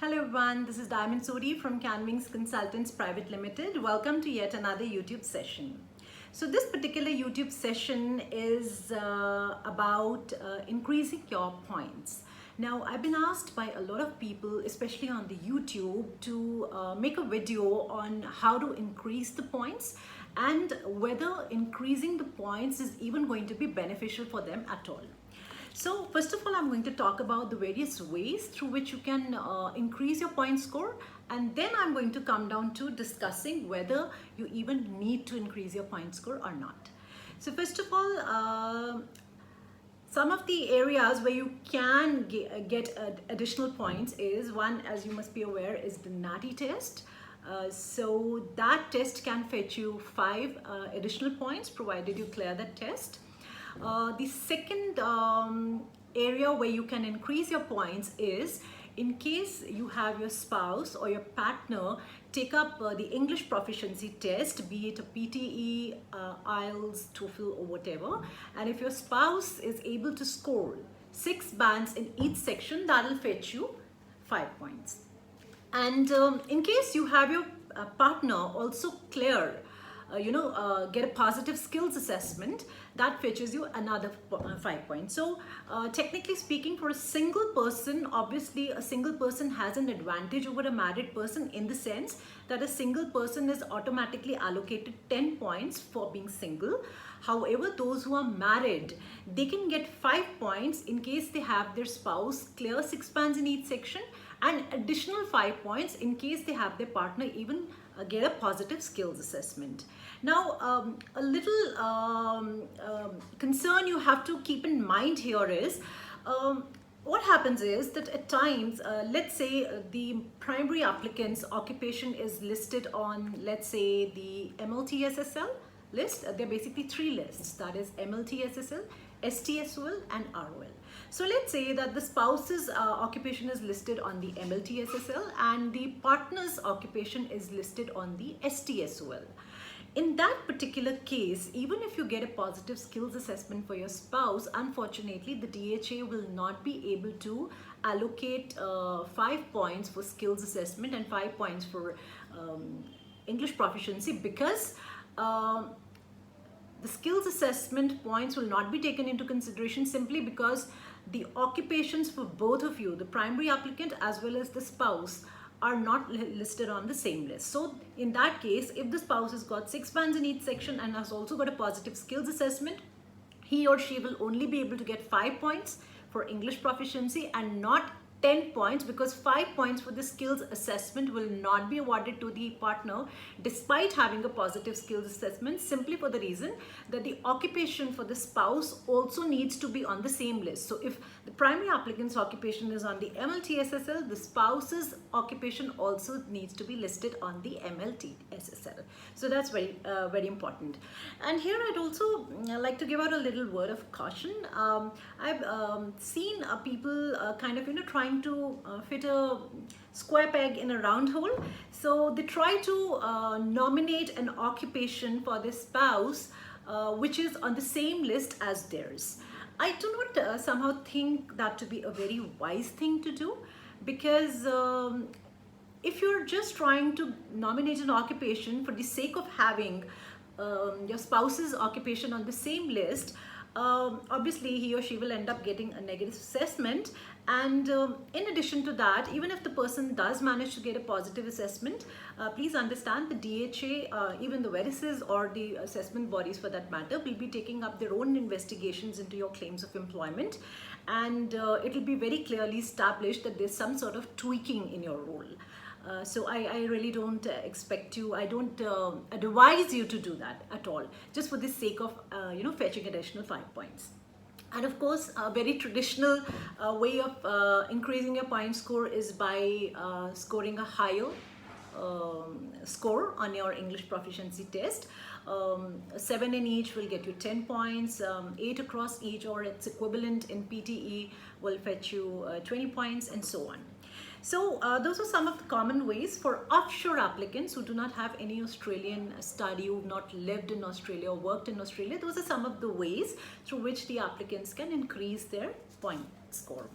Hello everyone, this is Diamond Suri from Canwings Consultants Private Limited. Welcome to yet another YouTube session. So this particular YouTube session is about increasing your points. Now I've been asked by a lot of people, especially on the YouTube, to make a video on how to increase the points and whether increasing the points is even going to be beneficial for them at all. So first of all, I'm going to talk about the various ways through which you can increase your point score, and then I'm going to come down to discussing whether you even need to increase your point score or not. So first of all, some of the areas where you can get additional points is one, as you must be aware, is the NATI test. So that test can fetch you 5 additional points provided you clear that test. The second area where you can increase your points is in case you have your spouse or your partner take up the English proficiency test, be it a PTE, IELTS, TOEFL or whatever, and if your spouse is able to score 6 bands in each section, that will fetch you 5 points. And in case you have your partner also clear get a positive skills assessment, that fetches you another 5 points. So technically speaking, for a single person, obviously a single person has an advantage over a married person in the sense that a single person is automatically allocated 10 points for being single. However, those who are married, they can get 5 points in case they have their spouse clear 6 bands in each section, and additional 5 points in case they have their partner even get a positive skills assessment. Now, a little concern you have to keep in mind here is what happens is that at times, let's say the primary applicant's occupation is listed on, let's say, the MLTSSL list. There are basically 3 lists, that is MLTSSL, STSOL and ROL. So let's say that the spouse's occupation is listed on the MLTSSL and the partner's occupation is listed on the STSOL. In that particular case, even if you get a positive skills assessment for your spouse, unfortunately the DHA will not be able to allocate 5 points for skills assessment and 5 points for English proficiency, because the skills assessment points will not be taken into consideration simply because the occupations for both of you, the primary applicant as well as the spouse, are not listed on the same list. So in that case, if the spouse has got 6 bands in each section and has also got a positive skills assessment, he or she will only be able to get 5 points for English proficiency and not 10 points, because 5 points for the skills assessment will not be awarded to the partner despite having a positive skills assessment, simply for the reason that the occupation for the spouse also needs to be on the same list. So if the primary applicant's occupation is on the MLTSSL, the spouse's occupation also needs to be listed on the MLTSSL. So that's very very important. And here I'd also like to give out a little word of caution. I've seen people kind of trying to fit a square peg in a round hole. So they try to nominate an occupation for their spouse which is on the same list as theirs. I do not somehow think that to be a very wise thing to do, because if you're just trying to nominate an occupation for the sake of having your spouse's occupation on the same list, obviously he or she will end up getting a negative assessment. And in addition to that, even if the person does manage to get a positive assessment, please understand the DHA, even the VERICES or the assessment bodies for that matter, will be taking up their own investigations into your claims of employment, and it will be very clearly established that there's some sort of tweaking in your role. So I really don't expect you, I don't advise you to do that at all, just for the sake of fetching additional 5 points. And of course, a very traditional way of increasing your point score is by scoring a higher score on your English proficiency test. 7 in each will get you 10 points, 8 across each or its equivalent in PTE will fetch you 20 points, and so on. So those are some of the common ways for offshore applicants who do not have any Australian study, who have not lived in Australia or worked in Australia. Those are some of the ways through which the applicants can increase their point score.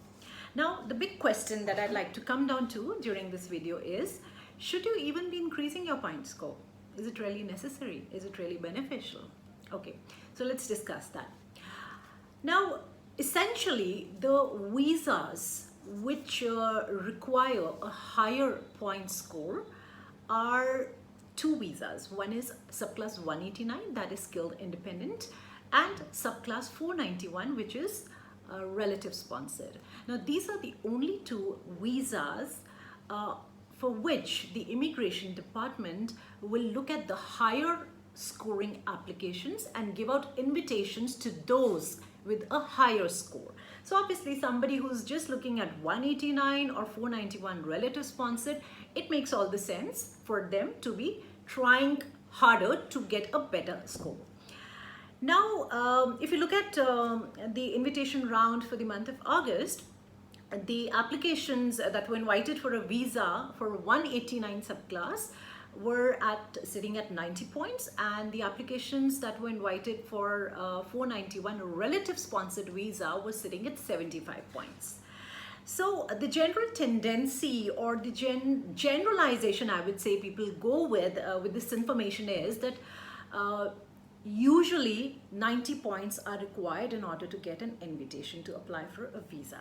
Now, the big question that I'd like to come down to during this video is, should you even be increasing your point score? Is it really necessary? Is it really beneficial? Okay, so let's discuss that. Now, essentially, the visas which require a higher point score are two visas. One is subclass 189, that is skilled independent, and subclass 491, which is relative sponsored. Now, these are the only two visas for which the immigration department will look at the higher scoring applications and give out invitations to those with a higher score. So obviously somebody who's just looking at 189 or 491 relative sponsored, it makes all the sense for them to be trying harder to get a better score. Now, if you look at the invitation round for the month of August, the applications that were invited for a visa for 189 subclass were sitting at 90 points, and the applications that were invited for 491 relative sponsored visa was sitting at 75 points. So the general tendency or the generalization I would say people go with this information is that usually 90 points are required in order to get an invitation to apply for a visa.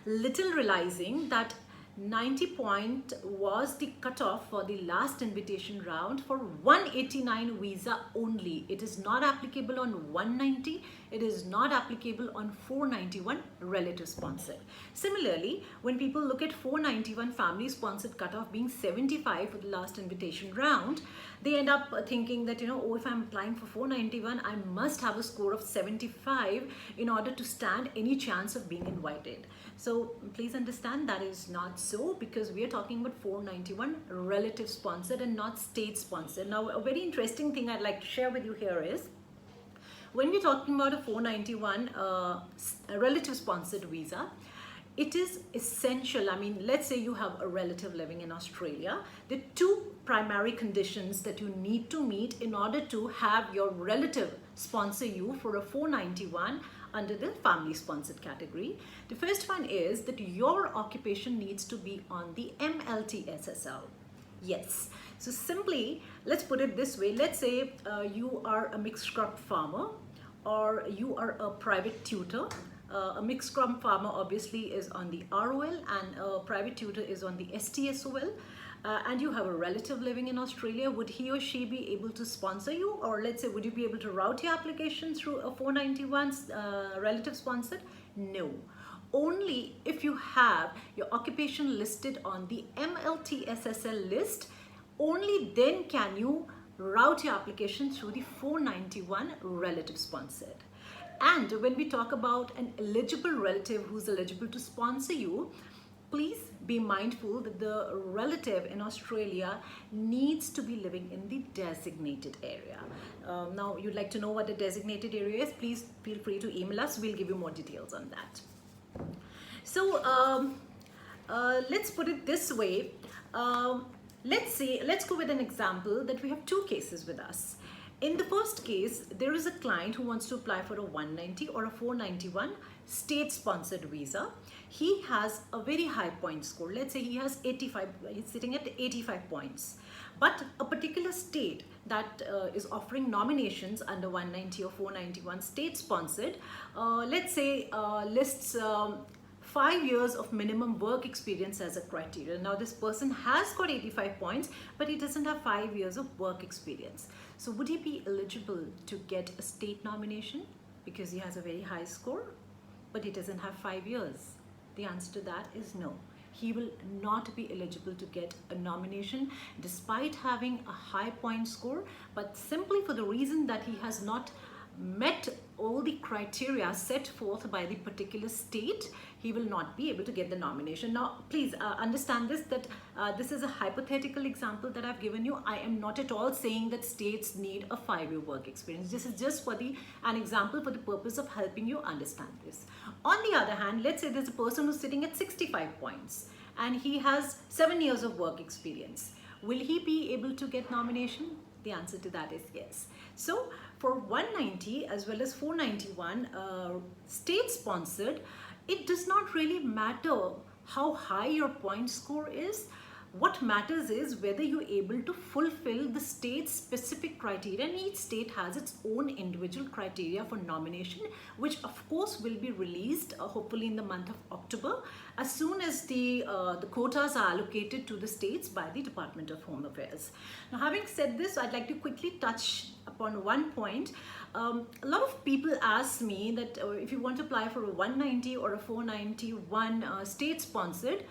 Little realizing that 90 point was the cutoff for the last invitation round for 189 visa only. It is not applicable on 190. It is not applicable on 491 relative sponsored. Similarly, when people look at 491 family sponsored cutoff being 75 for the last invitation round, they end up thinking that, oh, if I'm applying for 491, I must have a score of 75 in order to stand any chance of being invited. So please understand that is not so, because we are talking about 491 relative sponsored and not state sponsored. Now, a very interesting thing I'd like to share with you here is, when we're talking about a 491 relative sponsored visa, it is essential. I mean, let's say you have a relative living in Australia. The two primary conditions that you need to meet in order to have your relative sponsor you for a 491 under the family sponsored category. The first one is that your occupation needs to be on the MLTSSL. Yes. So simply, let's put it this way. Let's say you are a mixed crop farmer, or you are a private tutor. A mixed crop farmer obviously is on the ROL, and a private tutor is on the STSOL. And you have a relative living in Australia. Would he or she be able to sponsor you? Or let's say, would you be able to route your application through a 491 relative sponsored? No. Only if you have your occupation listed on the MLTSSL list, only then can you route your application through the 491 relative sponsored. And when we talk about an eligible relative who's eligible to sponsor you, please be mindful that the relative in Australia needs to be living in the designated area. Now, you'd like to know what the designated area is, please feel free to email us. We'll give you more details on that. So let's put it this way. Let's go with an example that we have two cases with us. In the first case, there is a client who wants to apply for a 190 or a 491 state-sponsored visa. He has a very high point score. Let's say he has 85, he's sitting at 85 points. But a particular state that is offering nominations under 190 or 491 state-sponsored, let's say lists 5 years of minimum work experience as a criteria. Now, this person has got 85 points, but he doesn't have 5 years of work experience. So would he be eligible to get a state nomination because he has a very high score, but he doesn't have 5 years? The answer to that is no. He will not be eligible to get a nomination despite having a high point score, but simply for the reason that he has not met all the criteria set forth by the particular state, he will not be able to get the nomination. Now, please understand this, that this is a hypothetical example that I've given you. I am not at all saying that states need a 5-year work experience. This is just for an example for the purpose of helping you understand this. On the other hand, let's say there's a person who's sitting at 65 points and he has 7 years of work experience. Will he be able to get nomination? The answer to that is yes. So for 190 as well as 491 state sponsored, it does not really matter how high your point score is. What matters is whether you're able to fulfill the state's specific criteria, and each state has its own individual criteria for nomination, which of course will be released hopefully in the month of October, as soon as the quotas are allocated to the states by the Department of Home Affairs. Now, having said this, I'd like to quickly touch upon one point. A lot of people ask me that if you want to apply for a 190 or a 491 state sponsored,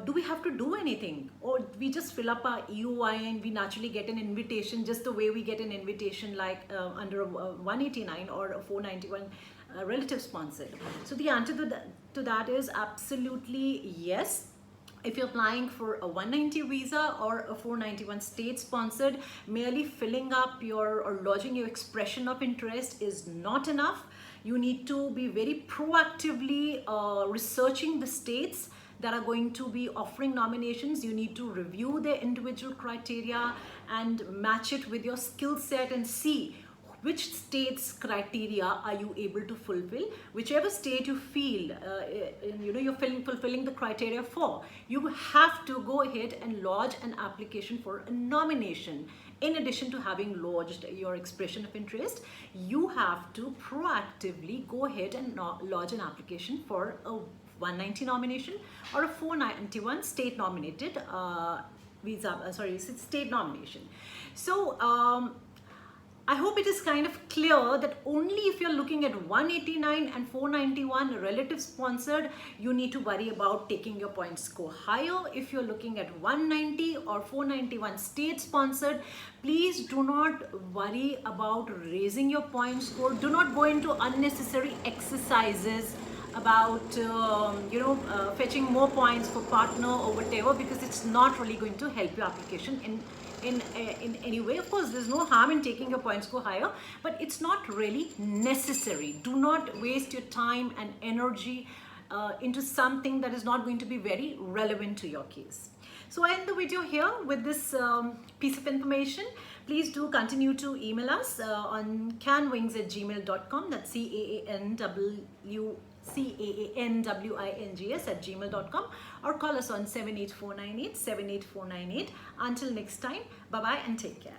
do we have to do anything, or we just fill up our EOI and we naturally get an invitation just the way we get an invitation like under a 189 or a 491 relative sponsored? So the answer to that is absolutely yes. If you're applying for a 190 visa or a 491 state sponsored, merely filling up your or lodging your expression of interest is not enough. You need to be very proactively researching the states that are going to be offering nominations. You need to review their individual criteria and match it with your skill set and see which state's criteria are you able to fulfill. Whichever state you feel you're fulfilling the criteria for, you have to go ahead and lodge an application for a nomination. In addition to having lodged your expression of interest, you have to proactively go ahead and lodge an application for a 190 nomination or a 491 state nominated state nomination. So I hope it is kind of clear that only if you're looking at 189 and 491 relative sponsored, you need to worry about taking your point score higher. If you're looking at 190 or 491 state sponsored, please do not worry about raising your point score. Do not go into unnecessary exercises about fetching more points for partner or whatever, because it's not really going to help your application in any way. Of course, there's no harm in taking your point score higher, but it's not really necessary. Do not waste your time and energy into something that is not going to be very relevant to your case. So I end the video here with this piece of information. Please do continue to email us on canwings@gmail.com. That's CANWINGS@gmail.com, or call us on 78498 78498. Until next time, bye bye and take care.